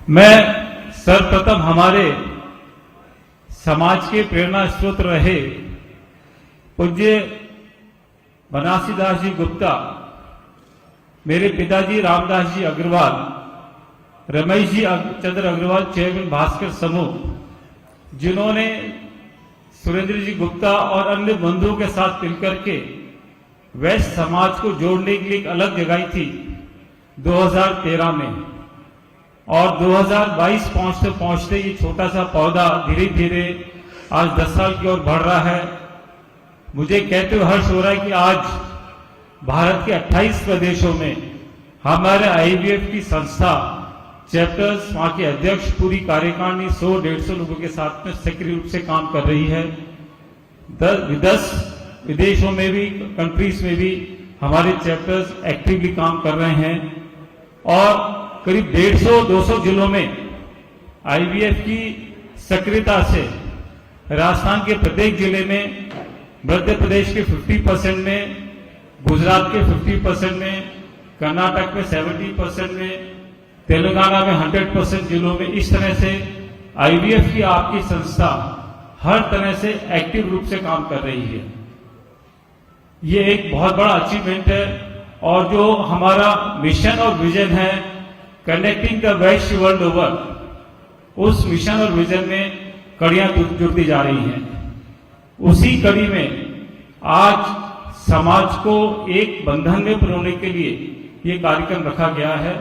मैं सर्वप्रथम हमारे समाज के प्रेरणा स्रोत रहे पूज्य बनारसीदास जी गुप्ता, मेरे पिताजी रामदास जी अग्रवाल, रमेश जी चंद्र अग्रवाल, चेयरमैन भास्कर समूह, जिन्होंने सुरेंद्र जी गुप्ता और अन्य बंधुओं के साथ मिलकर के वैश्य समाज को जोड़ने के लिए एक अलग जगाई थी 2013 में, और 2022 पहुंचते पहुंचते ये छोटा सा पौधा धीरे धीरे आज 10 साल की ओर बढ़ रहा है। मुझे कहते हुए हर्ष हो रहा है कि आज भारत के 28 प्रदेशों में हमारे आईवीएफ की संस्था चैप्टर्स, वहां के अध्यक्ष, पूरी कार्यकारिणी 100-150 लोगों के साथ में सक्रिय रूप से काम कर रही है। 10 विदेशों में भी, कंट्रीज में भी हमारे चैप्टर्स एक्टिवली काम कर रहे हैं और करीब 150-200 जिलों में आईवीएफ की सक्रियता से राजस्थान के प्रत्येक जिले में, मध्य प्रदेश के 50% में, गुजरात के 50% में, कर्नाटक में 70% में, तेलंगाना में 100% जिलों में, इस तरह से आईवीएफ की आपकी संस्था हर तरह से एक्टिव रूप से काम कर रही है। ये एक बहुत बड़ा अचीवमेंट है और जो हमारा मिशन और विजन है connecting the west world over, उस मिशन और विजन में कड़ियां जुड़ती जा रही हैं। उसी कड़ी में आज समाज को एक बंधन में पिरोने के लिए ये कार्यक्रम रखा गया है।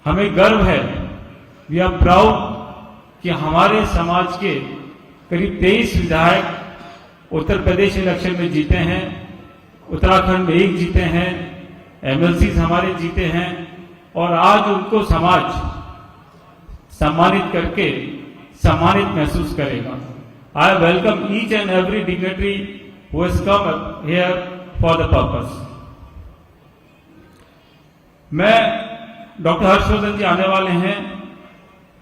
हमें गर्व है, वी आर प्राउड कि हमारे समाज के करीब 23 विधायक उत्तर प्रदेश इलेक्शन में जीते हैं, उत्तराखंड में 1 जीते हैं, एमएलसीज हमारे जीते हैं और आज उनको समाज सम्मानित करके सम्मानित महसूस करेगा। I welcome each and every dignitary who has come here for the purpose. मैं डॉक्टर हर्षवर्धन जी आने वाले हैं।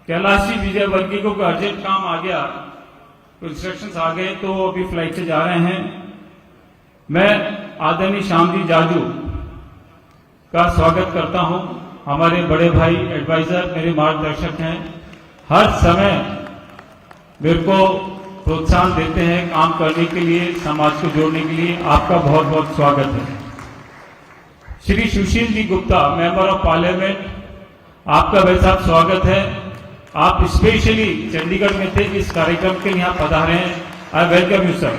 कैलाश जी विजयवर्गीय को कोई अर्जेंट काम आ गया, तो इंस्ट्रक्शंस आ गए तो वो अभी फ्लाइट से जा रहे हैं। मैं आदरणीय श्याम जी जाजू का स्वागत करता हूं। हमारे बड़े भाई, एडवाइजर, मेरे मार्गदर्शक हैं, हर समय मेरे को प्रोत्साहन देते हैं काम करने के लिए, समाज को जोड़ने के लिए। आपका बहुत बहुत स्वागत है। Shri Sushil ji Gupta, member of parliament, आपका भाई साहब स्वागत है। आप स्पेशली चंडीगढ़ में थे, इस कार्यक्रम के लिए यहाँ पधारे हैं। I welcome you sir.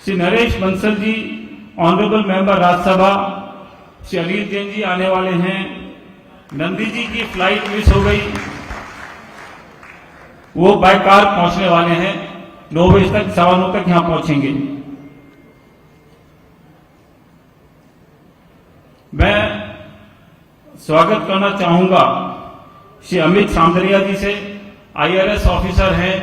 Shri Naresh Bansal ji, honourable member Rajya Sabha, Shri Anil Jain ji आने वाले हैं। नंदी जी की फ्लाइट मिस हो गई, वो बाय कार पहुंचने वाले हैं, 9 बजे तक, 9:15 तक यहां पहुंचेंगे। मैं स्वागत करना चाहूंगा श्री अमित सामदरिया जी से, आईआरएस ऑफिसर हैं,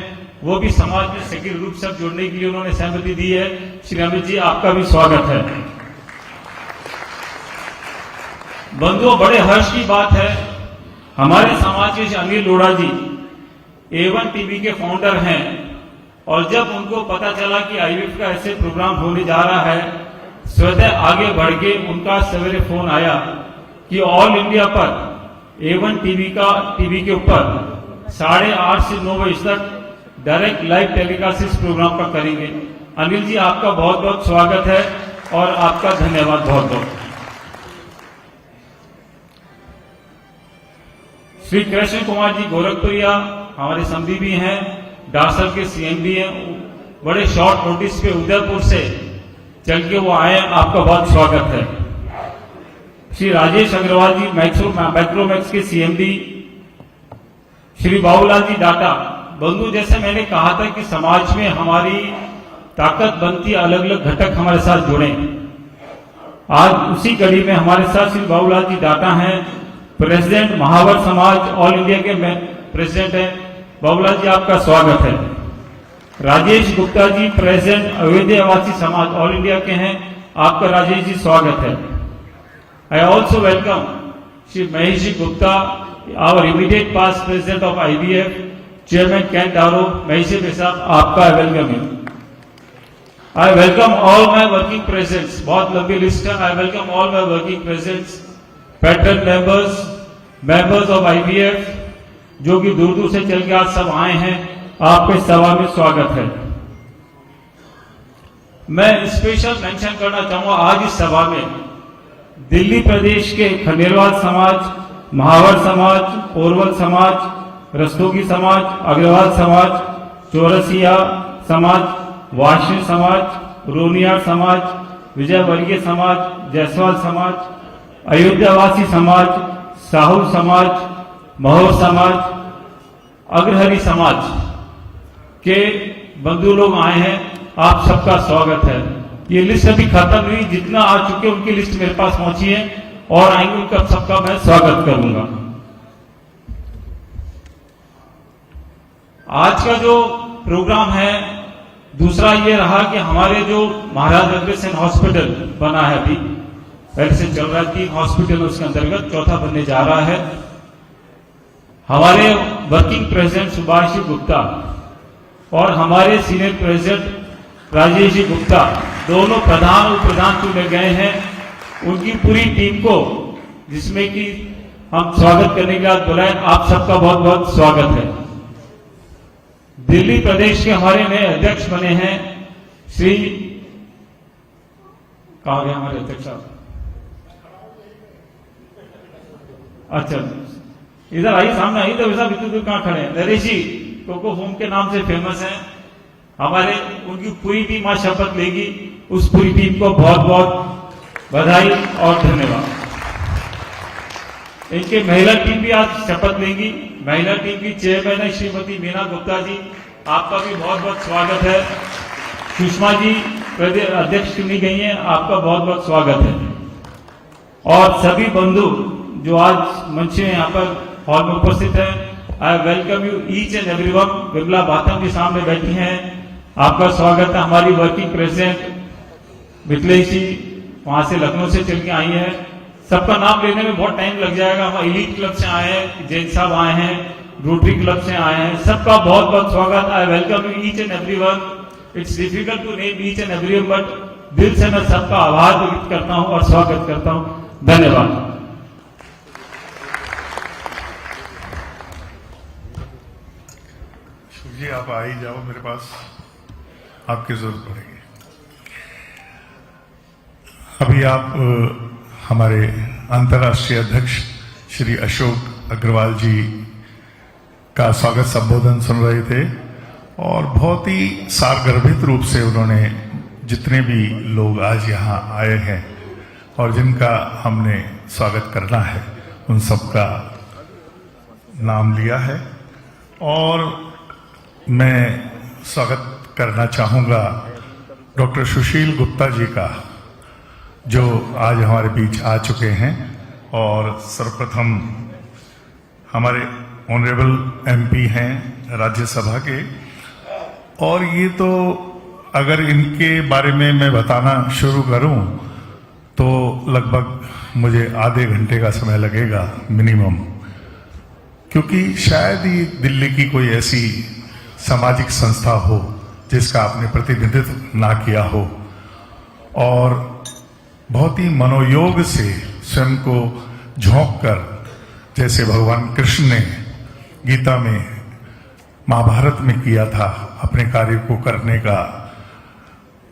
वो भी समाज में सक्रिय रूप से जुड़ने के लिए उन्होंने सहमति दी है। श्री अमित जी, आपका भी स्वागत है। बंधुओं, बड़े हर्ष की बात है, हमारे समाज के अनिल लोढ़ा जी A1 टीवी के फाउंडर हैं और जब उनको पता चला कि आईवीएफ का ऐसे प्रोग्राम होने जा रहा है, स्वतः आगे बढ़ के उनका सवेरे फोन आया कि ऑल इंडिया पर A1 टीवी के ऊपर 8:30 से 9 बजे तक डायरेक्ट लाइव टेलीकास्ट इस प्रोग्राम का करेंगे। अनिल जी, आपका बहुत बहुत स्वागत है और आपका धन्यवाद बहुत बहुत। श्री कृष्ण कुमार जी गोरखपुरिया हमारे समधी भी हैं, डासर के सीएम भी हैं, बड़े शॉर्ट नोटिस पे उदयपुर से चल के वो आए, आपका बहुत स्वागत है। श्री राजेश अग्रवाल जी मैक्रोमैक्स के सीएमडी, श्री बाबूलाल जी डाटा। बंधु, जैसे मैंने कहा था कि समाज में हमारी ताकत बनती, अलग अलग घटक हमारे साथ जुड़े। आज उसी कड़ी में हमारे साथ श्री बाबूलाल जी डाटा हैं, प्रेसिडेंट महावर समाज ऑल इंडिया के प्रेसिडेंट हैं। बाबूलाल जी, आपका स्वागत है। राजेश गुप्ता जी, प्रेसिडेंट अयोध्यावासी समाज ऑल इंडिया के हैं, आपका राजेश जी स्वागत है। I also welcome Shri Mahesh ji Gupta, our immediate past president of IVF, chairman Kent RO. Mahesh ji साहब, आपका वेलकम है। I welcome all my working presidents, बहुत लंबी लिस्ट है। I welcome all my working presidents, patron members, members of IVF, जो कि दूर दूर से चल के आज सब आए हैं, आपके सभा में स्वागत है। मैं स्पेशल मेंशन करना चाहूंगा आज इस सभा में दिल्ली प्रदेश के खंडेलवाल समाज, महावर समाज, पोरवल समाज, रस्तोगी समाज, अग्रवाल समाज, चौरसिया समाज, वाशिष्ठ समाज, रोनियार समाज, विजयवर्गीय समाज, जायसवाल समाज, अयोध्यावासी समाज, साहू समाज, महोर समाज, अग्रहरी समाज के बंधु लोग आए हैं। आप सबका स्वागत है। ये लिस्ट अभी खत्म हुई, जितना आ चुके उनकी लिस्ट मेरे पास पहुंची है और आएंगे, उनका सबका मैं स्वागत करूंगा। आज का जो प्रोग्राम है दूसरा ये रहा कि हमारे जो महाराज अग्रसेन हॉस्पिटल बना है, अभी पहले से चल रहा है, 3 हॉस्पिटल उसके अंतर्गत चौथा बनने जा रहा है। हमारे वर्किंग प्रेसिडेंट सुभाष जी गुप्ता और हमारे सीनियर प्रेसिडेंट राजेश जी गुप्ता दोनों प्रधान और प्रधान चुने गए हैं। उनकी पूरी टीम को, जिसमें कि हम स्वागत करने के बाद बुलाए, आप सबका बहुत बहुत स्वागत है। दिल्ली प्रदेश के हमारे नए अध्यक्ष बने हैं श्री, कहा गया हमारे अध्यक्ष साहब? अच्छा, इधर आइए, सामने आइए। तो वैसा इतनी दूर कहां खड़े हैं? नरेश जी कोको होम के नाम से फेमस हैं हमारे, उनकी पूरी टीम आज शपथ लेगी। उस पूरी टीम को बहुत बहुत बधाई और धन्यवाद। इनके महिला टीम भी आज शपथ लेंगी। महिला टीम की चेयरमैन है श्रीमती मीना गुप्ता जी, आपका भी बहुत बहुत स्वागत है। सुषमा जी अध्यक्ष चुनी गई हैं, आपका बहुत बहुत स्वागत है। और सभी बंधु जो आज मंच में यहाँ पर हॉल में उपस्थित हैं, I welcome you each and everyone. Vimla Batham भी सामने बैठी हैं, आपका स्वागत है। हमारी वर्किंग प्रेसिडेंट मिथिलेश जी वहां से लखनऊ से चल के आई हैं। सबका नाम लेने में बहुत टाइम लग जाएगा। हम एलीट क्लब से आए हैं, जैन साहब आए हैं, रोटरी क्लब से आए हैं, सबका बहुत बहुत स्वागत। I welcome you each and everyone. It's difficult to name each and everyone, but दिल से मैं सबका आभार व्यक्त करता हूं और स्वागत करता हूं। धन्यवाद। जी आप आ ही जाओ, मेरे पास आपकी जरूरत पड़ेगी। अभी आप हमारे अंतर्राष्ट्रीय अध्यक्ष श्री अशोक अग्रवाल जी का स्वागत संबोधन सुन रहे थे और बहुत ही सारगर्भित रूप से उन्होंने जितने भी लोग आज यहाँ आए हैं और जिनका हमने स्वागत करना है उन सबका नाम लिया है। और मैं स्वागत करना चाहूंगा डॉक्टर सुशील गुप्ता जी का, जो आज हमारे बीच आ चुके हैं। और सर्वप्रथम हमारे ऑनरेबल MP हैं राज्यसभा के, और ये तो अगर इनके बारे में मैं बताना शुरू करूं तो लगभग मुझे आधे घंटे का समय लगेगा मिनिमम, क्योंकि शायद ही दिल्ली की कोई ऐसी सामाजिक संस्था हो जिसका आपने प्रतिनिधित्व ना किया हो और बहुत ही मनोयोग से स्वयं को झोंक कर, जैसे भगवान कृष्ण ने गीता में, महाभारत में किया था, अपने कार्य को करने का,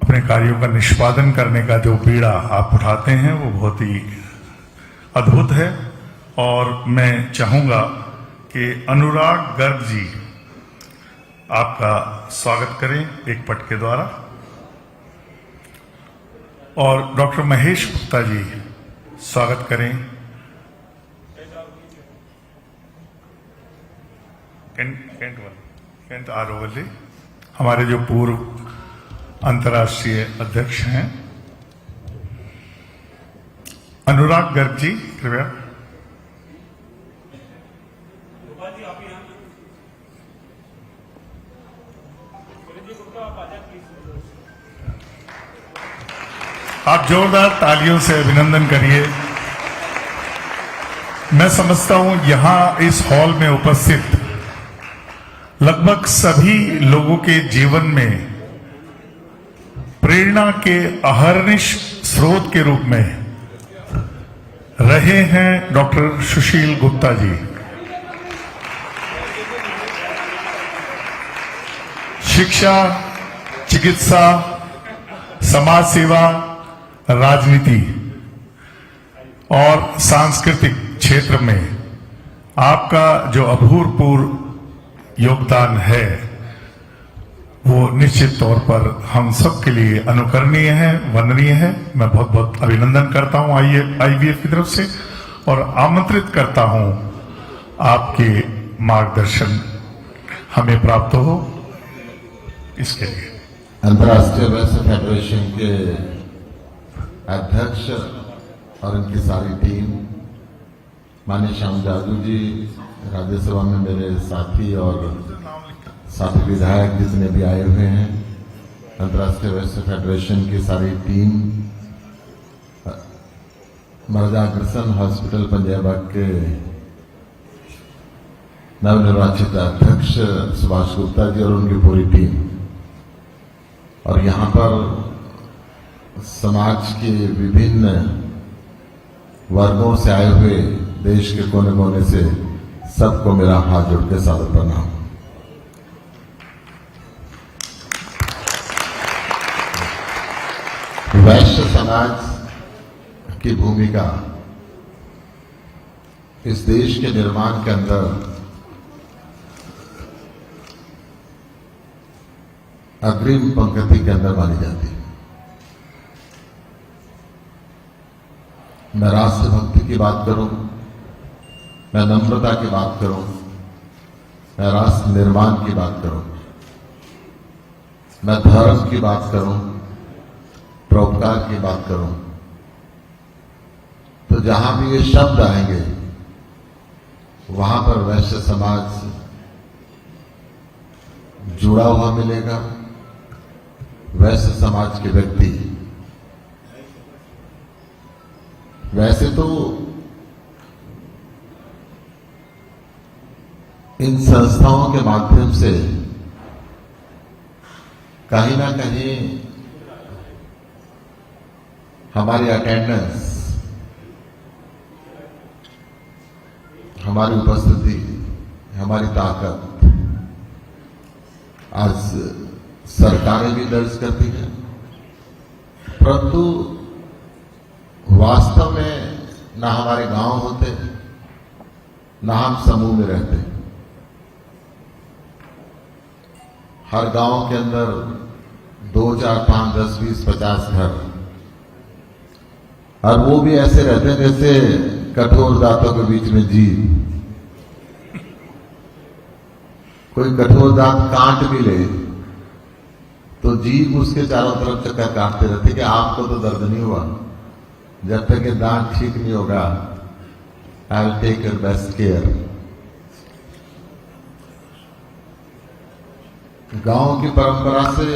अपने कार्यों का निष्पादन करने का जो बीड़ा आप उठाते हैं वो बहुत ही अद्भुत है। और मैं चाहूंगा कि अनुराग गर्ग जी आपका स्वागत करें एक पट के द्वारा, और डॉक्टर महेश गुप्ता जी स्वागत करें। कैंट आर ओवरले हमारे जो पूर्व अंतर्राष्ट्रीय अध्यक्ष हैं। अनुराग गर्ग जी कृपया। आप जोरदार तालियों से अभिनंदन करिए। मैं समझता हूं यहां इस हॉल में उपस्थित लगभग सभी लोगों के जीवन में प्रेरणा के अहर्निश स्रोत के रूप में रहे हैं डॉक्टर सुशील गुप्ता जी। शिक्षा, चिकित्सा, समाज सेवा, राजनीति और सांस्कृतिक क्षेत्र में आपका जो अभूतपूर्व योगदान है वो निश्चित तौर पर हम सब के लिए अनुकरणीय है, वंदनीय है। मैं बहुत बहुत अभिनंदन करता हूं आईवीएफ की तरफ से और आमंत्रित करता हूं आपके मार्गदर्शन हमें प्राप्त हो इसके लिए। अंतर्राष्ट्रीय वैश्य फेडरेशन के अध्यक्ष और उनकी सारी टीम, माननीय श्याम जाजू जी, राज्यसभा में मेरे साथी और साथी विधायक जितने भी आए हुए हैं, अंतर्राष्ट्रीय वैश्य फेडरेशन की सारी टीम, मर्दाग्रसन हॉस्पिटल पंजाब के नवनिर्वाचित अध्यक्ष सुभाष गुप्ता जी और उनकी पूरी टीम, और यहाँ पर समाज के विभिन्न वर्गों से आए हुए देश के कोने कोने से सबको मेरा हाथ जोड़ के सादर प्रणाम। वैश्य समाज की भूमिका इस देश के निर्माण के अंदर अग्रिम पंक्ति के अंदर मानी जाती है। मैं राष्ट्रभक्ति की बात करूं, मैं नम्रता की बात करूं, मैं राष्ट्र निर्माण की बात करूं, मैं धर्म की बात करूं, परोपकार की बात करूं, तो जहां भी ये शब्द आएंगे वहां पर वैश्य समाज जुड़ा हुआ मिलेगा। वैश्य समाज के व्यक्ति, वैसे तो इन संस्थाओं के माध्यम से कहीं ना कहीं हमारी अटेंडेंस, हमारी उपस्थिति, हमारी ताकत आज सरकारें भी दर्ज करती हैं, परंतु वास्तव में ना हमारे गांव होते, ना हम समूह में रहते। हर गांव के अंदर 2, 4, 5, 10, 20, 50 घर, और वो भी ऐसे रहते हैं जैसे कठोर दांतों के बीच में जीभ। कोई कठोर दांत काट भी ले तो जीभ उसके चारों तरफ चक्कर काटते रहते कि आपको तो दर्द नहीं हुआ, जब तक ये दांत ठीक नहीं होगा I will take your best care. गांव की परंपरा से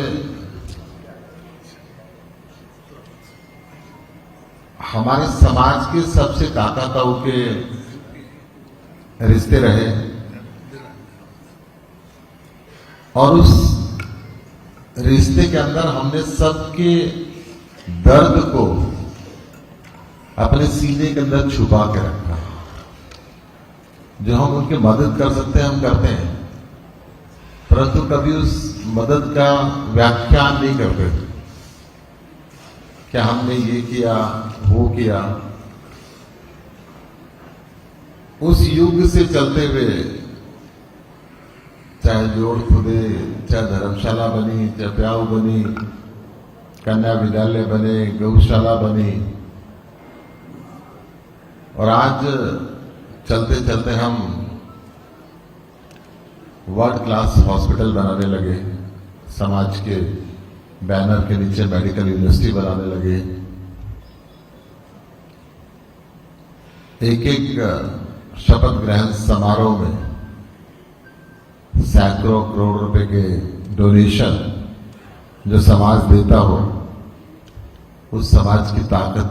हमारे समाज के सबसे ताकतों के रिश्ते रहे, और उस रिश्ते के अंदर हमने सबके दर्द को अपने सीने के अंदर छुपा के रखा। जो हम उनकी मदद कर सकते हैं हम करते हैं, परंतु कभी उस मदद का व्याख्यान नहीं करते क्या हमने ये किया वो किया। उस युग से चलते हुए चाहे जोड़ खुदे, चाहे धर्मशाला बनी, चाहे प्याऊ बनी, कन्या विद्यालय बने, गौशाला बनी, और आज चलते चलते हम वर्ल्ड क्लास हॉस्पिटल बनाने लगे, समाज के बैनर के नीचे मेडिकल यूनिवर्सिटी बनाने लगे। एक एक शपथ ग्रहण समारोह में सैकड़ों करोड़ रुपए के डोनेशन जो समाज देता हो, उस समाज की ताकत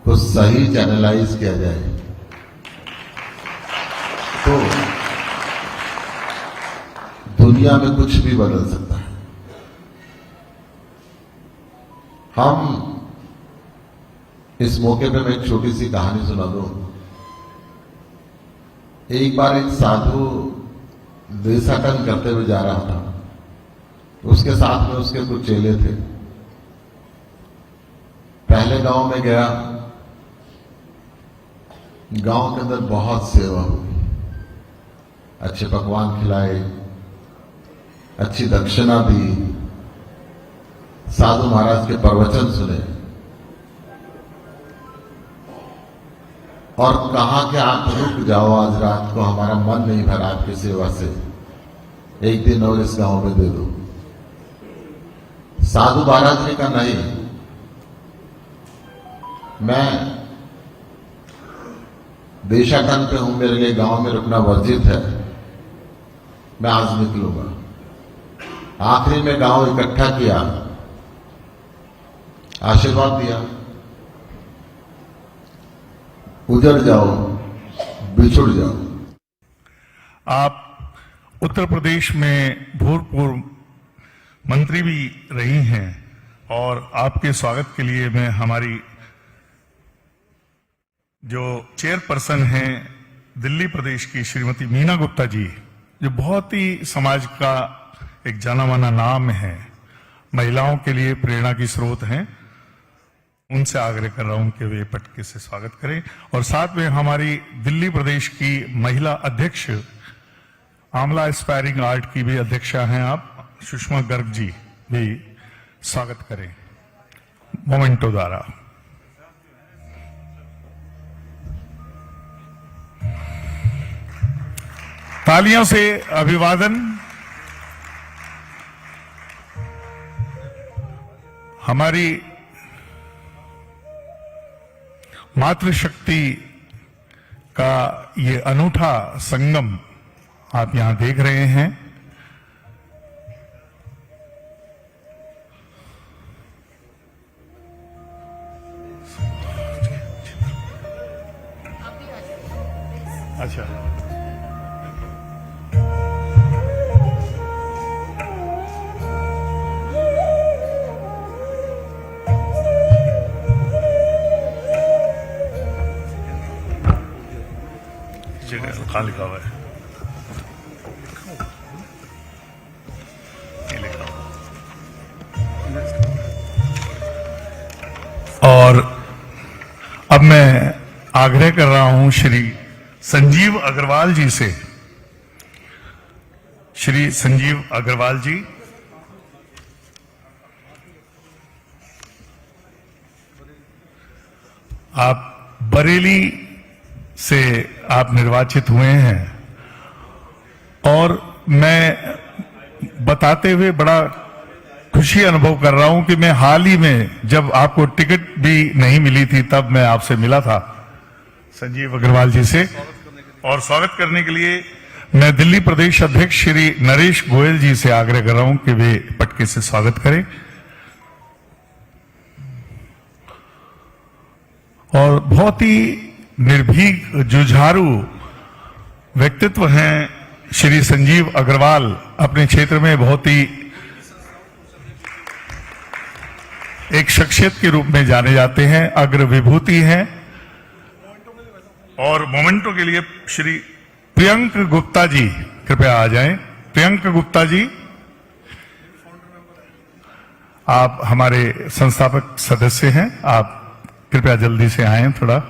को सही चैनलाइज किया जाए तो दुनिया में कुछ भी बदल सकता है। हम इस मौके पे मैं एक छोटी सी कहानी सुना दूं। एक बार एक साधु देशाटन करते हुए जा रहा था। उसके साथ में उसके कुछ चेले थे। पहले गांव में गया। गांव के अंदर बहुत सेवा हुई, अच्छे पकवान खिलाए, अच्छी दक्षिणा दी, साधु महाराज के प्रवचन सुने और कहा कि आप रुक जाओ, आज रात को हमारा मन नहीं भरा आपकी सेवा से, एक दिन और इस गांव में दे दो। साधु महाराज ने कहा नहीं, मैं देशाटन पे हूं, मेरे लिए गांव में रुकना वर्जित है, मैं आज निकलूंगा। आखिरी में गांव इकट्ठा किया, आशीर्वाद दिया, उजड़ जाओ, बिछुड़ जाओ। आप उत्तर प्रदेश में भूतपूर्व मंत्री भी रही हैं और आपके स्वागत के लिए मैं हमारी जो चेयरपर्सन हैं दिल्ली प्रदेश की श्रीमती मीना गुप्ता जी, जो बहुत ही समाज का एक जाना माना नाम है, महिलाओं के लिए प्रेरणा की स्रोत हैं, उनसे आग्रह कर रहा हूं कि वे पटके से स्वागत करें। और साथ में हमारी दिल्ली प्रदेश की महिला अध्यक्ष, आमला एस्पायरिंग आर्ट की भी अध्यक्षा हैं आप, सुषमा गर्ग जी भी स्वागत करें मोमेंटो द्वारा। तालियों से अभिवादन। हमारी मातृशक्ति का ये अनूठा संगम आप यहां देख रहे हैं। अच्छा, कहाँ लिखा हुआ है? ये लिखा हुआ। और अब मैं आग्रह कर रहा हूं श्री संजीव अग्रवाल जी से। श्री संजीव अग्रवाल जी, आप बरेली से आप निर्वाचित हुए हैं और मैं बताते हुए बड़ा खुशी अनुभव कर रहा हूं कि मैं हाल ही में, जब आपको टिकट भी नहीं मिली थी, तब मैं आपसे मिला था संजीव अग्रवाल जी से, और स्वागत करने के लिए मैं दिल्ली प्रदेश अध्यक्ष श्री नरेश गोयल जी से आग्रह कर रहा हूं कि वे पटके से स्वागत करें। और बहुत ही निर्भीक, जुझारू व्यक्तित्व हैं श्री संजीव अग्रवाल। अपने क्षेत्र में बहुत ही एक शख्सियत के रूप में जाने जाते हैं, अग्र विभूति हैं। और मोमेंटो के लिए श्री प्रियंक गुप्ता जी कृपया आ जाएं। प्रियंक गुप्ता जी, आप हमारे संस्थापक सदस्य हैं, आप कृपया जल्दी से आएं थोड़ा।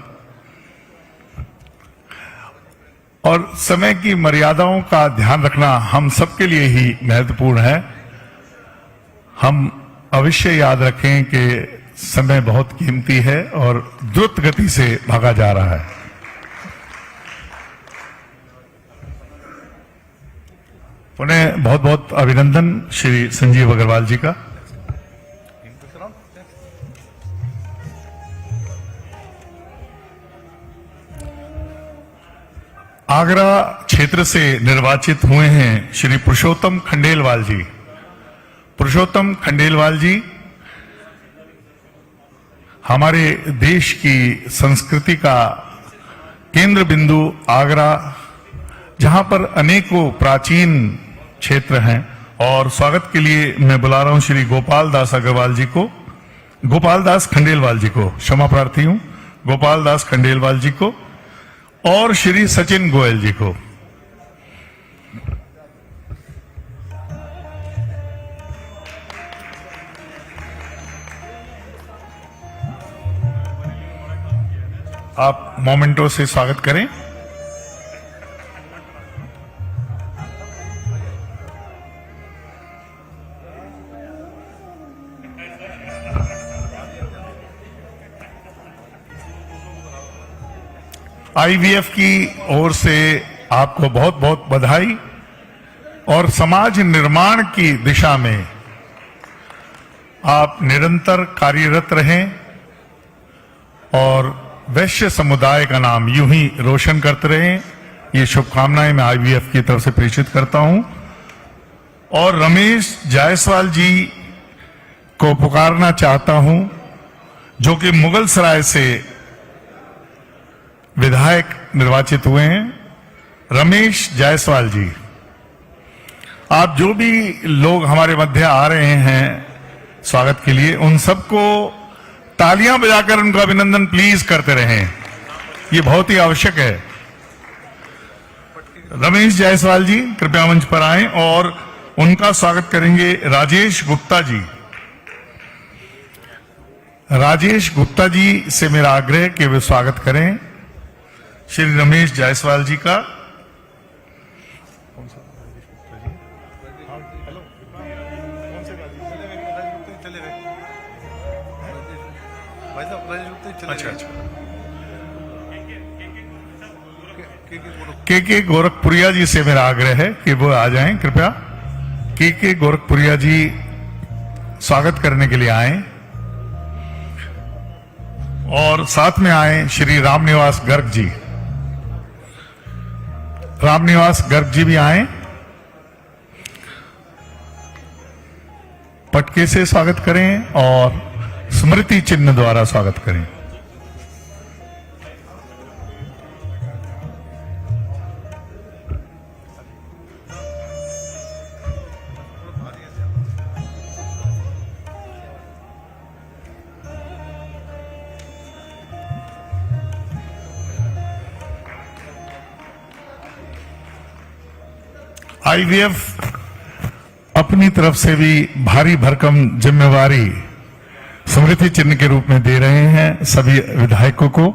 और समय की मर्यादाओं का ध्यान रखना हम सबके लिए ही महत्वपूर्ण है। हम अवश्य याद रखें कि समय बहुत कीमती है और द्रुत गति से भागा जा रहा है। उन्हें बहुत बहुत अभिनंदन श्री संजीव अग्रवाल जी का। आगरा क्षेत्र से निर्वाचित हुए हैं श्री पुरुषोत्तम खंडेलवाल जी। पुरुषोत्तम खंडेलवाल जी हमारे देश की संस्कृति का केंद्र बिंदु आगरा, जहां पर अनेकों प्राचीन क्षेत्र हैं, और स्वागत के लिए मैं बुला रहा हूं श्री गोपाल दास अग्रवाल जी को, गोपाल दास खंडेलवाल जी को, क्षमा प्रार्थी हूं, गोपाल दास खंडेलवाल जी को और श्री सचिन गोयल जी को। आप मोमेंटो से स्वागत करें। आईवीएफ की ओर से आपको बहुत बहुत बधाई और समाज निर्माण की दिशा में आप निरंतर कार्यरत रहें और वैश्य समुदाय का नाम यूं ही रोशन करते रहें, ये शुभकामनाएं मैं आईवीएफ की तरफ से प्रेषित करता हूं। और रमेश जायसवाल जी को पुकारना चाहता हूं, जो कि मुगल सराय से विधायक निर्वाचित हुए हैं। रमेश जायसवाल जी, आप जो भी लोग हमारे मध्य आ रहे हैं स्वागत के लिए, उन सबको तालियां बजाकर उनका अभिनंदन प्लीज करते रहें, ये बहुत ही आवश्यक है। रमेश जायसवाल जी कृपया मंच पर आएं और उनका स्वागत करेंगे राजेश गुप्ता जी। राजेश गुप्ता जी से मेरा आग्रह कि वे स्वागत करें श्री रमेश जायसवाल जी का। अच्छा अच्छा, के गोरखपुरिया जी से मेरा आग्रह है कि वो आ जाएं कृपया। के गोरखपुरिया जी स्वागत करने के लिए आए और साथ में आए श्री रामनिवास गर्ग जी। रामनिवास गर्ग जी भी आए, पटके से स्वागत करें और स्मृति चिन्ह द्वारा स्वागत करें। आईवीएफ अपनी तरफ से भी भारी भरकम जिम्मेवारी स्मृति चिन्ह के रूप में दे रहे हैं सभी विधायकों को।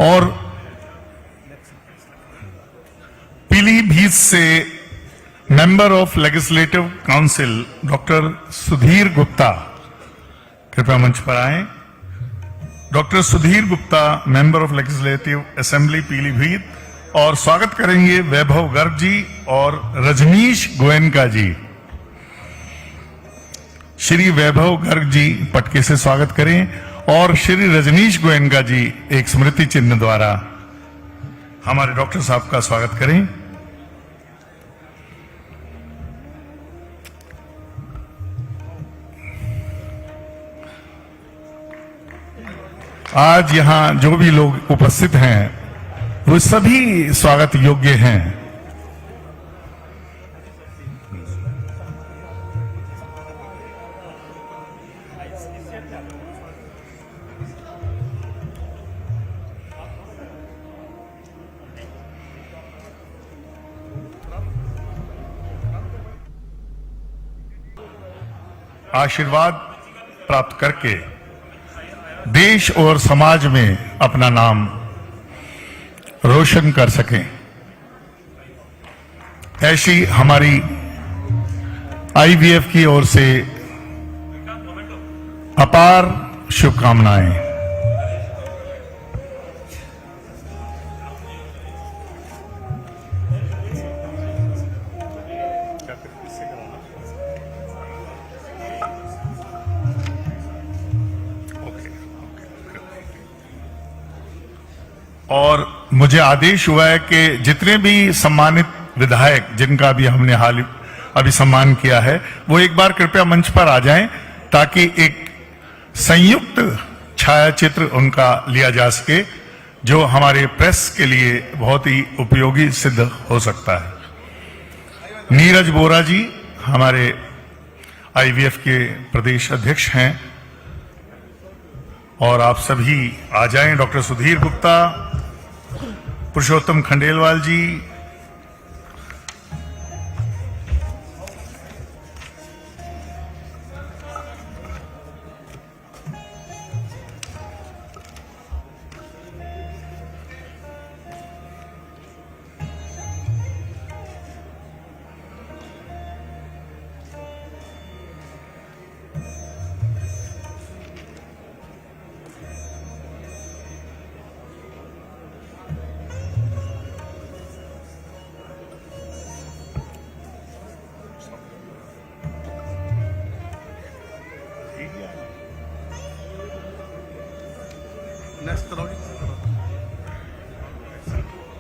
और पीलीभीत से member of legislative council doctor Sudhir Gupta कृपया मंच पर आए। Doctor Sudhir Gupta, member of legislative assembly Pilibhit, और स्वागत करेंगे वैभव गर्ग जी और रजनीश गोयनका जी। श्री वैभव गर्ग जी पटके से स्वागत करें और श्री रजनीश गोयनका जी एक स्मृति चिन्ह द्वारा हमारे डॉक्टर साहब का स्वागत करें। आज यहां जो भी लोग उपस्थित हैं वो सभी स्वागत योग्य हैं। आशीर्वाद प्राप्त करके देश और समाज में अपना नाम रोशन कर सकें, ऐसी हमारी आईवीएफ की ओर से अपार शुभकामनाएं। और मुझे आदेश हुआ है कि जितने भी सम्मानित विधायक जिनका भी हमने हाल अभी सम्मान किया है, वो एक बार कृपया मंच पर आ जाएं ताकि एक संयुक्त छायाचित्र उनका लिया जा सके, जो हमारे प्रेस के लिए बहुत ही उपयोगी सिद्ध हो सकता है। नीरज बोरा जी हमारे आईवीएफ के प्रदेश अध्यक्ष हैं, और आप सभी आ जाएं। डॉक्टर सुधीर गुप्ता, पुरुषोत्तम खंडेलवाल जी,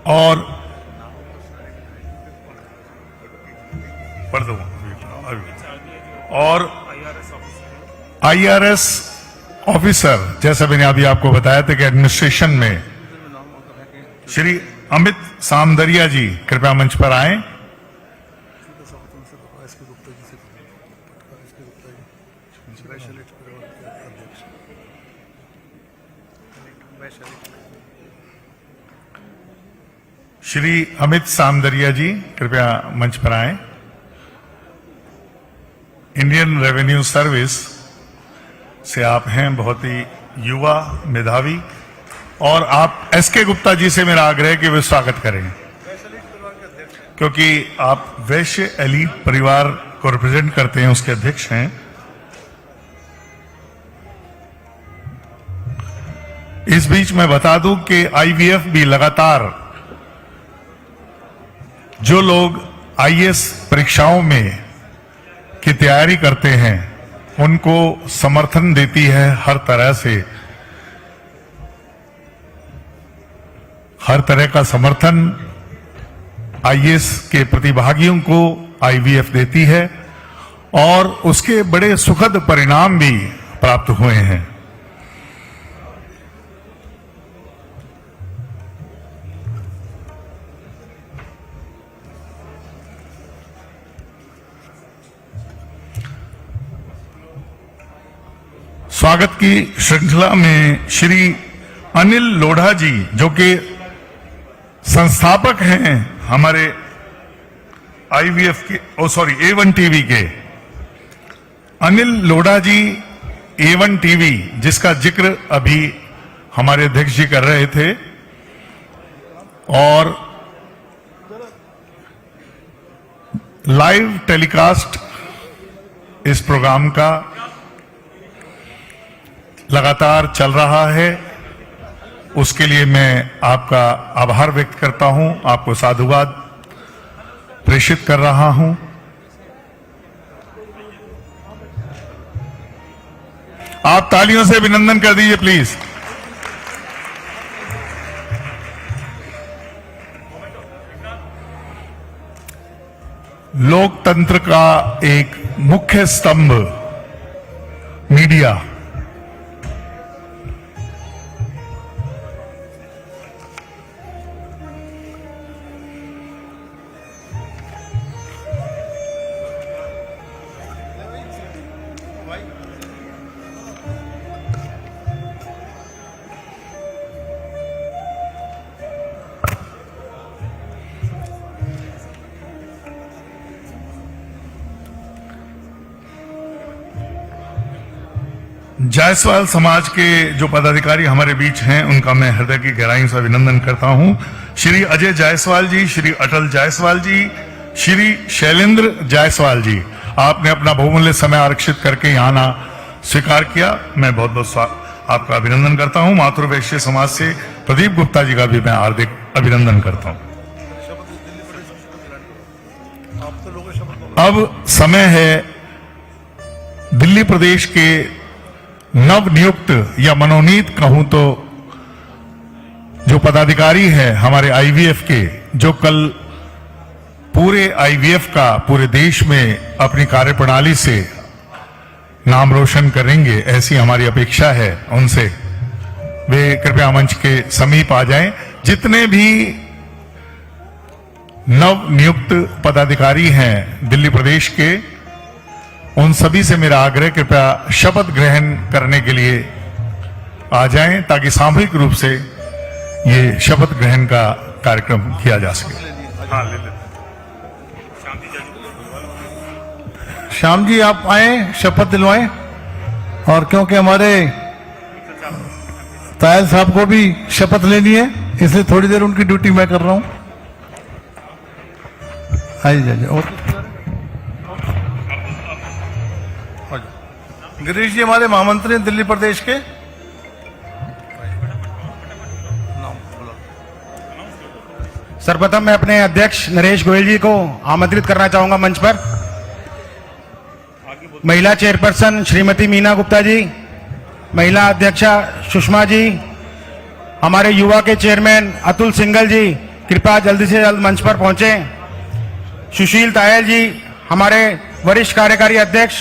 और पढ़ दो और आईआरएस ऑफिसर, जैसा मैंने अभी आपको बताया था कि एडमिनिस्ट्रेशन में श्री अमित सामदरिया जी कृपया मंच पर आए। श्री अमित सामदरिया जी कृपया मंच पर आए। इंडियन रेवेन्यू सर्विस से आप हैं, बहुत ही युवा मेधावी, और आप एसके गुप्ता जी से मेरा आग्रह है कि वे स्वागत करें, क्योंकि आप वैश्य एलीट परिवार को रिप्रेजेंट करते हैं, उसके अध्यक्ष हैं। इस बीच मैं बता दूं कि आईवीएफ भी लगातार जो लोग आईएएस परीक्षाओं में की तैयारी करते हैं उनको समर्थन देती है हर तरह से। हर तरह का समर्थन आईएएस के प्रतिभागियों को आईवीएफ देती है, और उसके बड़े सुखद परिणाम भी प्राप्त हुए हैं। स्वागत की श्रृंखला में श्री अनिल लोढ़ा जी, जो कि संस्थापक हैं हमारे आईवीएफ के, A1 टीवी के। अनिल लोढ़ा जी A1 टीवी, जिसका जिक्र अभी हमारे अध्यक्ष जी कर रहे थे, और लाइव टेलीकास्ट इस प्रोग्राम का लगातार चल रहा है, उसके लिए मैं आपका आभार व्यक्त करता हूं, आपको साधुवाद प्रेषित कर रहा हूं। आप तालियों से अभिनंदन कर दीजिए प्लीज। लोकतंत्र का एक मुख्य स्तंभ मीडिया, जायसवाल समाज के जो पदाधिकारी हमारे बीच हैं उनका मैं हृदय की गहराई से अभिनंदन करता हूं। श्री अजय जायसवाल जी, श्री अटल जायसवाल जी, श्री शैलेंद्र जायसवाल जी, आपने अपना बहुमूल्य समय आरक्षित करके यहाँ आना स्वीकार किया। मैं बहुत बहुत आपका अभिनंदन करता हूं। मातृवैश्य समाज से प्रदीप गुप्ता जी का भी मैं हार्दिक अभिनंदन करता हूं। अब समय है दिल्ली प्रदेश के नव नियुक्त या मनोनीत कहूं तो जो पदाधिकारी हैं हमारे आईवीएफ के, जो कल पूरे आईवीएफ का पूरे देश में अपनी कार्यप्रणाली से नाम रोशन करेंगे, ऐसी हमारी अपेक्षा है उनसे। वे कृपया मंच के समीप आ जाएं। जितने भी नव नियुक्त पदाधिकारी हैं दिल्ली प्रदेश के, उन सभी से मेरा आग्रह, कृपया शपथ ग्रहण करने के लिए आ जाएं ताकि सामूहिक रूप से ये शपथ ग्रहण का कार्यक्रम किया जा सके। हाँ, ले लेते। श्याम जी आप आए, शपथ दिलवाएं। और क्योंकि हमारे तायल साहब को भी शपथ लेनी है, इसलिए थोड़ी देर उनकी ड्यूटी मैं कर रहा हूं। आइए और गिरीश जी हमारे महामंत्री हैं दिल्ली प्रदेश के। सर्वप्रथम मैं अपने अध्यक्ष नरेश गोयल जी को आमंत्रित करना चाहूंगा मंच पर। महिला चेयरपर्सन श्रीमती मीना गुप्ता जी, महिला अध्यक्षा सुषमा जी, हमारे युवा के चेयरमैन अतुल सिंघल जी कृपया जल्दी से जल्द मंच पर पहुंचे। सुशील तायल जी हमारे वरिष्ठ कार्यकारी अध्यक्ष,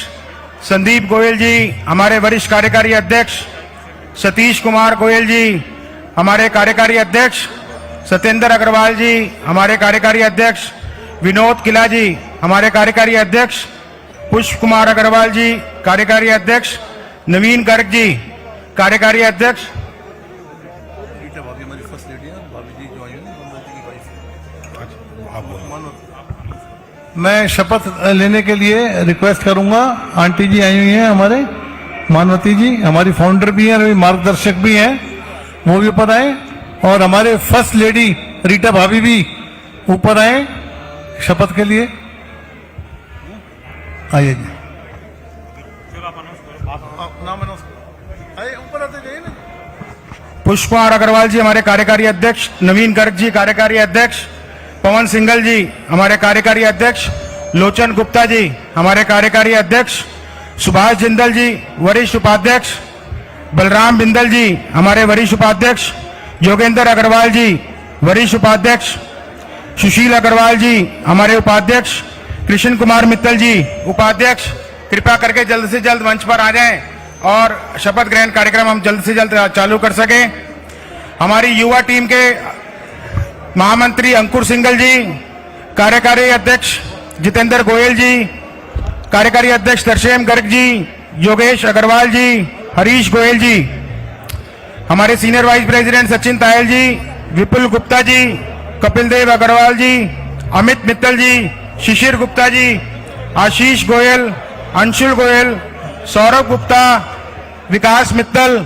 संदीप गोयल जी हमारे वरिष्ठ कार्यकारी अध्यक्ष, सतीश कुमार गोयल जी हमारे कार्यकारी अध्यक्ष, सत्येंद्र अग्रवाल जी हमारे कार्यकारी अध्यक्ष, विनोद किला जी हमारे कार्यकारी अध्यक्ष, पुष्प कुमार अग्रवाल जी कार्यकारी अध्यक्ष, नवीन गर्ग जी कार्यकारी अध्यक्ष, मैं शपथ लेने के लिए रिक्वेस्ट करूंगा। आंटी जी आई हुई हैं हमारे, मानवती जी हमारी फाउंडर भी हैं, मार्गदर्शक भी हैं, वो भी ऊपर आए। और हमारे फर्स्ट लेडी रीटा भाभी भी ऊपर आए शपथ के लिए। आइए जी, ऊपर आते जाइए ना। पुष्प कुमार अग्रवाल जी हमारे कार्यकारी अध्यक्ष, नवीन गर्ग जी कार्यकारी अध्यक्ष, पवन सिंघल जी हमारे कार्यकारी अध्यक्ष, लोचन गुप्ता जी हमारे कार्यकारी अध्यक्ष, सुभाष जिंदल जी वरिष्ठ उपाध्यक्ष, बलराम बिंदल जी हमारे वरिष्ठ उपाध्यक्ष, योगेंद्र अग्रवाल जी वरिष्ठ उपाध्यक्ष, सुशील अग्रवाल जी हमारे उपाध्यक्ष, कृष्ण कुमार मित्तल जी उपाध्यक्ष। कृपया करके जल्द से जल्द मंच पर आ जाएं और शपथ ग्रहण कार्यक्रम हम जल्द से जल्द चालू कर सकें। हमारी युवा टीम के महामंत्री अंकुर सिंघल जी, कार्यकारी अध्यक्ष जितेंद्र गोयल जी, कार्यकारी अध्यक्ष तरसेम गर्ग जी, योगेश अग्रवाल जी, हरीश गोयल जी, हमारे senior vice president Sachin Tayal ji, Vipul Gupta ji, Kapil Dev Agarwal ji, Amit Mittal ji, Shishir Gupta ji, Ashish Goyal, Anshul Goyal, Saurabh Gupta, Vikas Mittal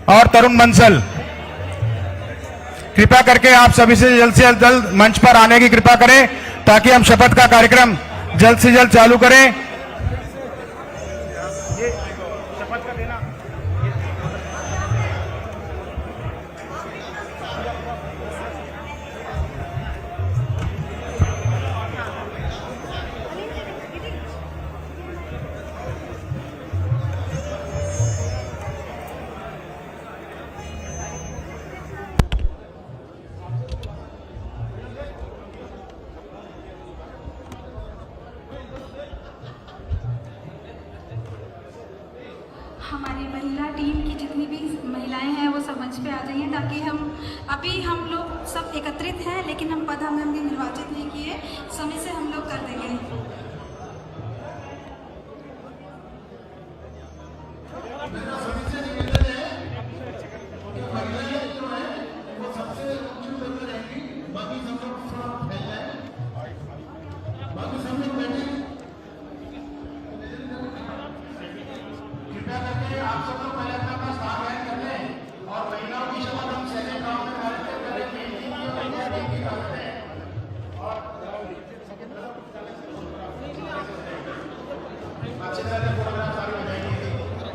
और तरुण बंसल। कृपया करके आप सभी से जल्द मंच पर आने की कृपा करें ताकि हम शपथ का कार्यक्रम जल्द से जल्द चालू करें। हमारी महिला टीम की जितनी भी महिलाएं हैं वो सब मंच पे आ जाइए ताकि हम लोग सब एकत्रित हैं, लेकिन हम पद हमने अभी निर्वाचित नहीं किए, समय से हम लोग कर देंगे।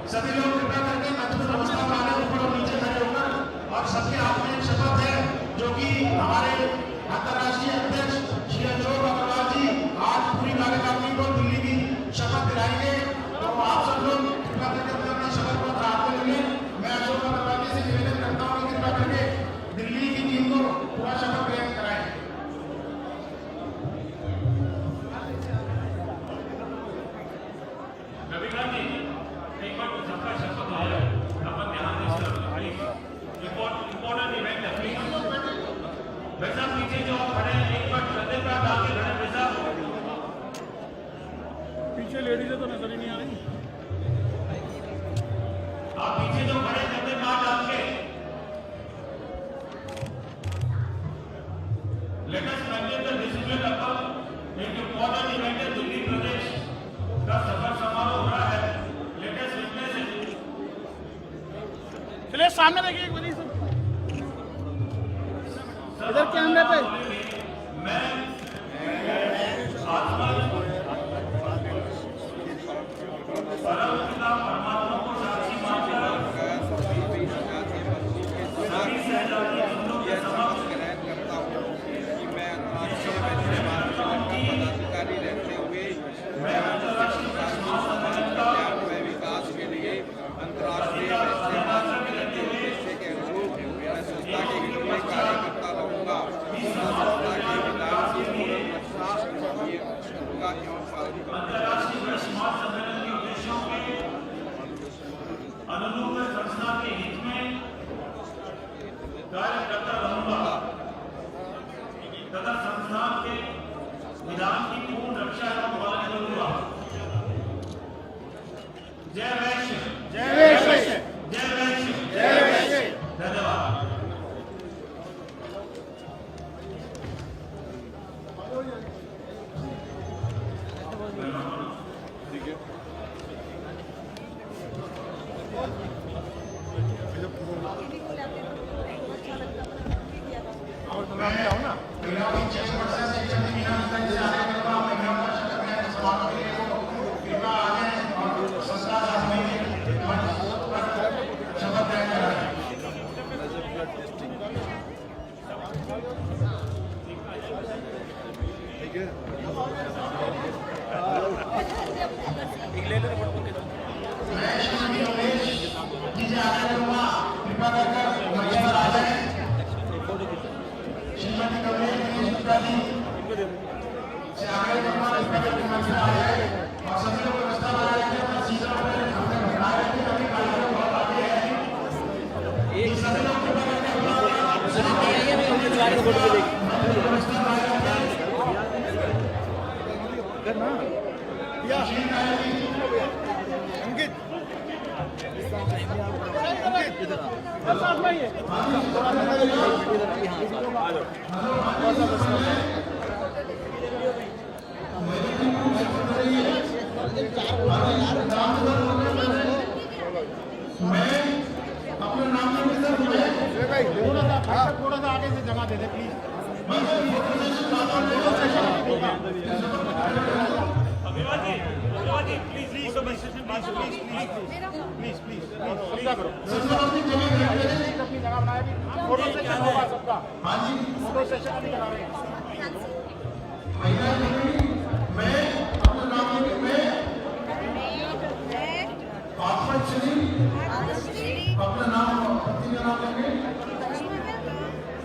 सभी लोग कृपया करके मंच पर व्यवस्था में आने, ऊपर और नीचे खड़े होकर, और सबके हाथ में एक शपथ है जो कि हमारे अंतर्राष्ट्रीय अध्यक्ष श्री अशोक अग्रवाल जी आज पूरी कार्यकारिणी को दिल्ली की शपथ दिलाएंगे। तो आप सब लोग कृपया करके अपना शपथ पत्र हाथ में लेंगे। मैं अशोक अग्रवाल जी से निवेदन करता हूँ कि कृपया करके दिल्ली की टीम को पूरा शपथ ग्रहण कराएं। भाई साहब पीछे जो आप खड़े हैं एक बार कंधे पे हाथ डाल के खड़े भाई साहब। पीछे लेडीज तो नजर ही नहीं आ रही। आप पीछे जो खड़े कंधे पे हाथ डाल के let us maintain the discipline अपर एक इम्पोर्टेंट इवेंट है दिल्ली प्रदेश का सफर समारोह हो रहा है। Let us witness it. चलिए सामने देखिए एक बड़ी इधर कैमरे पे मैं आत्मा परमात्मा को साक्षी मानकर सभी सहजादी बंधुओं के समक्ष मैं अंतर्राष्ट्रीय प्रेस महासम्मेलन का विकास के लिए अंतर्राष्ट्रीय के अनुरूप मैं संस्था के लिए कार्यकर्ता रहूंगा। अंतर्राष्ट्रीय प्रेस महासम्मेलन के उद्देश्यों के अनुरूप संस्था के हित में कार्य करता रहूंगा तथा संस्थान के विधान की पूर्ण रक्षा एवं पालन करूंगा। जय वैश्य, जय वैश्य, जय वैश्य, जय वैश्य। धन्यवाद। थोड़ा सा आगे से जगह दे दे प्लीज। समझा करो अपनी जगह बनाए भी फोटो सेशन होगा सबका। फोटो सेशन अभी करा रहे हैं। अपना नाम पत्नी का नाम लेंगे।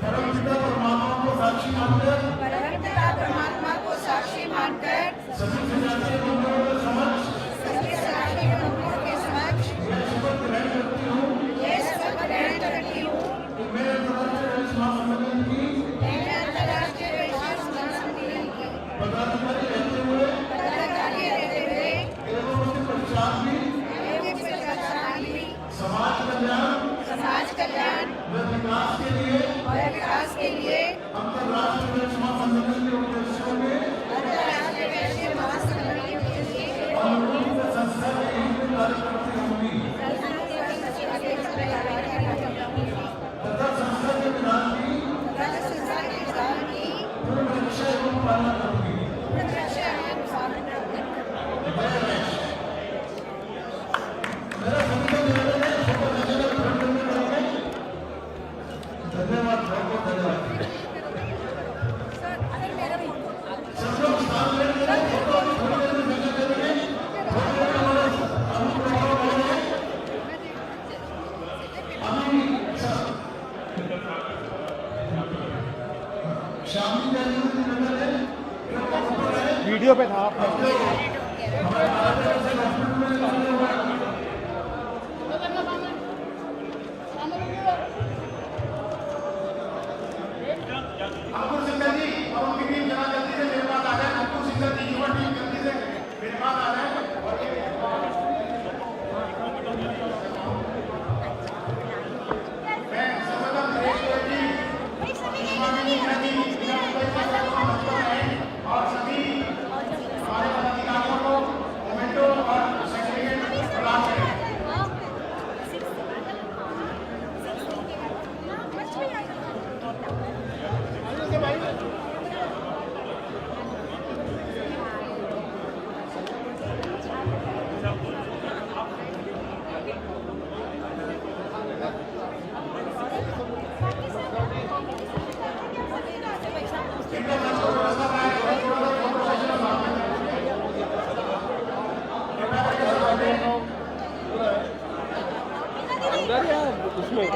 परमपिता परमात्मा को साक्षी मानकर सभी सजातीय बंधुओं के समक्ष मैं शपथ ग्रहण करती हूँ कि मैं अंतर्राष्ट्रीय प्रेस महासम्मेलन की पदाधिकारी रहते हुए एवं उसके पश्चात भी समाज कल्याण व विकास के लिए अंतर्राष्ट्रीय प्रेस महासम्मेलन के उद्देश्यों में अनुरूप संस्था के हित में कार्य करती रहूंगी तथा संस्था के विधान की पूर्ण रक्षा एवं पालना करूंगी। मेरा सभी का निवेदन है फोटो सेशन में करेंगे। धन्यवाद, बहुत बहुत धन्यवाद। सब लोग स्थान ले लेंगे। फोटो अभी थोड़ी देर में जगह दे देंगे। शामी वीडियो पे था आप। जल्दी अंदर या उसमें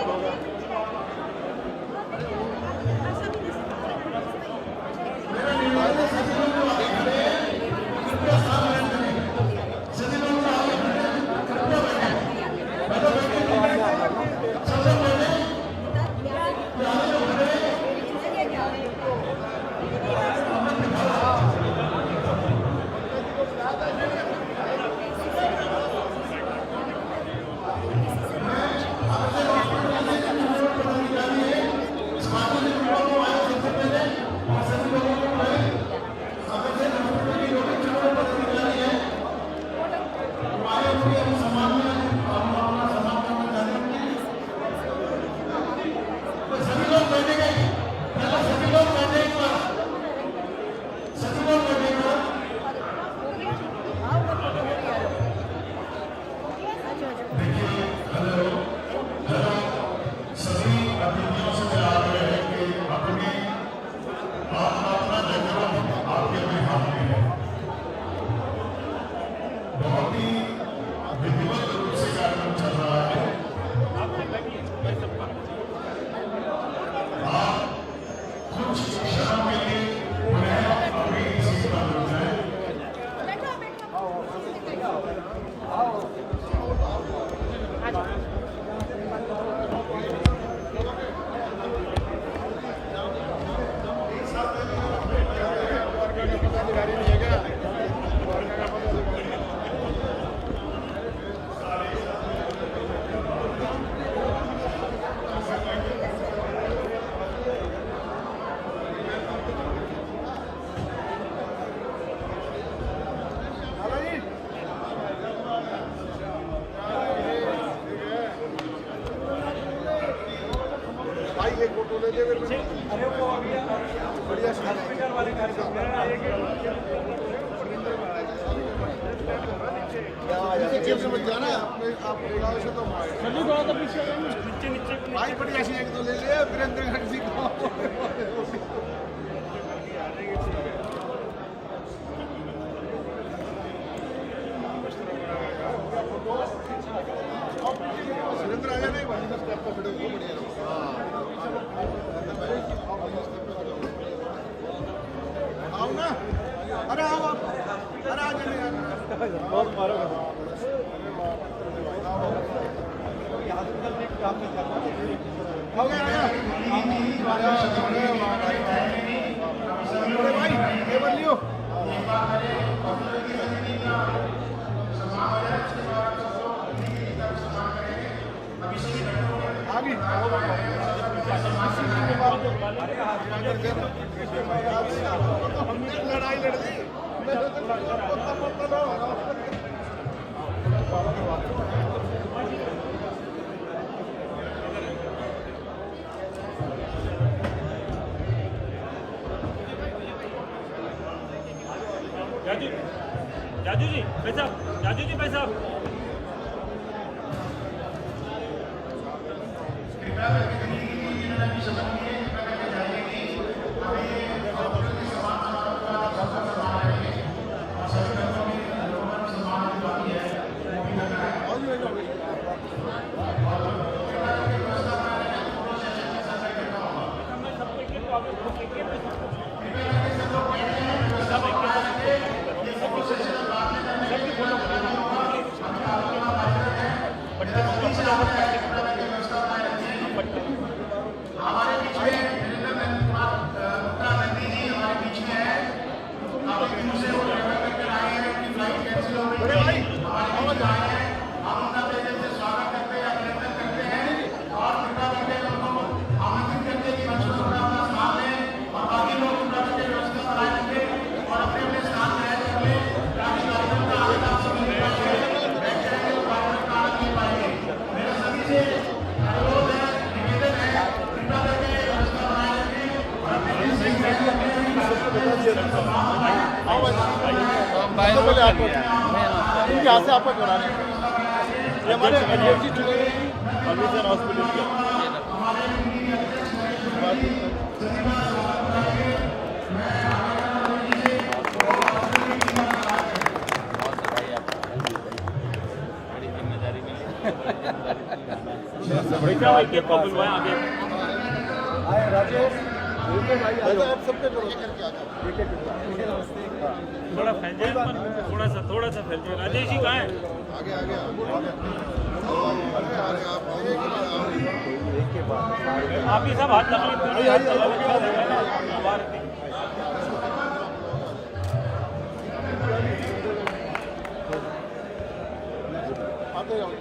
जाजू जी पैसा, जाजू जी पैसा। यहाँ से आपका कराने ये हमारे एनर्जी हॉस्पिटल राजेश आप सबके करो थोड़ा फैल जाए, थोड़ा सा फैल जाए। राजेश जी कहाँ है? आगे आगे आप ही सब हाथ लगा आते जाओ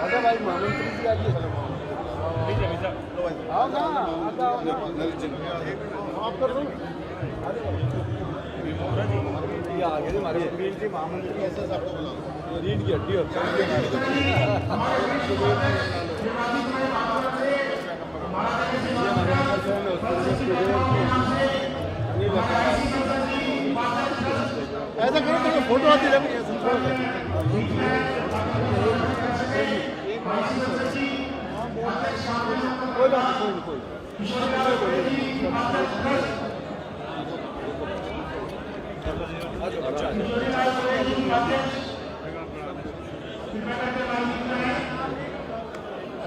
आजा भाई महामंत्री जी आइए आओ ना आजा आप कर दो ये आगे हमारे सुनील जी महामंत्री ऐसा सब रीढ़ की हड्डी होती है ऐसा करो तो फोटो आती है कोई बात नहीं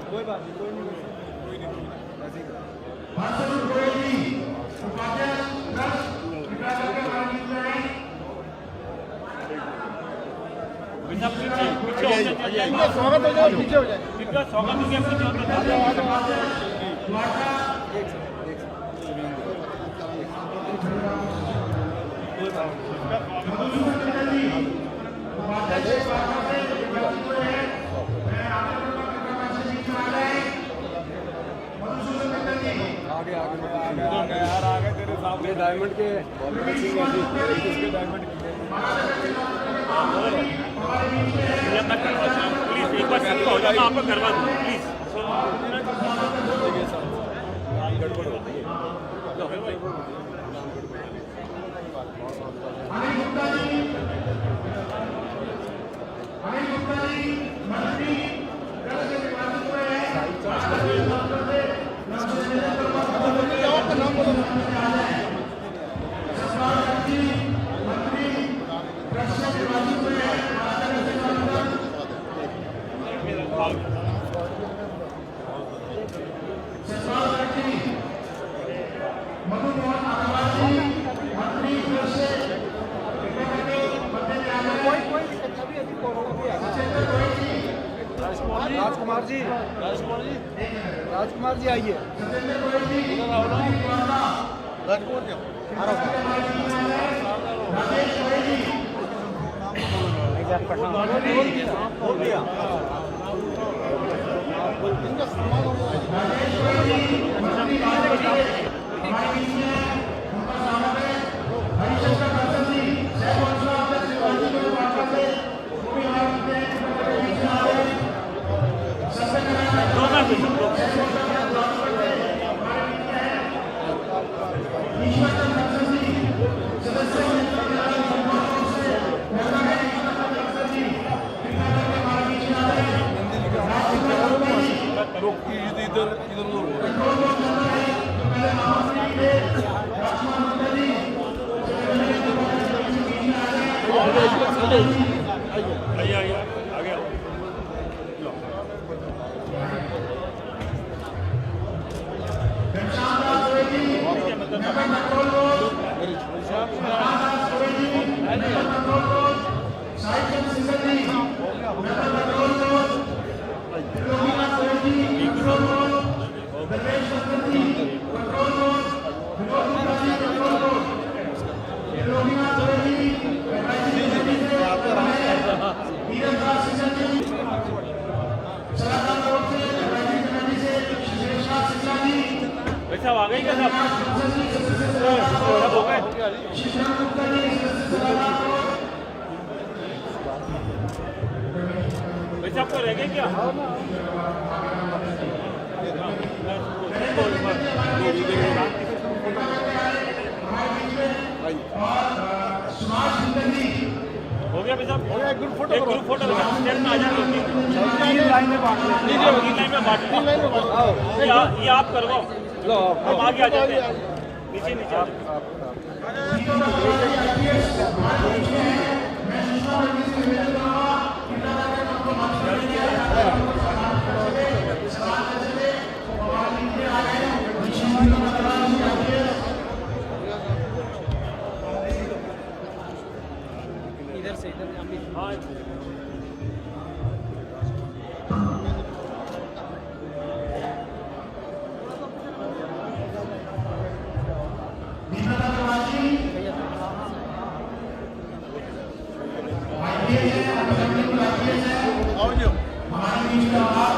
कोई बात नहीं कोई स्वागत हो जाए पीछे हो जाए स्वागत हो गया, पीछे आगे यार आगे तेरे सामने डायमंड के डायमंड प्लीज एक बार सबका हो जाना, आपको करवा दूँ प्लीज। गड़बड़ होती है राजकुमार जी आइए वैसा आ गई क्या सब हो गए? वैसे आपको रह गए क्या? हो गया भाई साहब, हो गया। ग्रुप फोटो स्टेट में आ जाए, तीन लाइन में बांट ये आप करवाओ, हम आगे आ जाते हैं, नीचे इधर से दीपक अग्रवाल जी IPS है, हमारे बीच में बात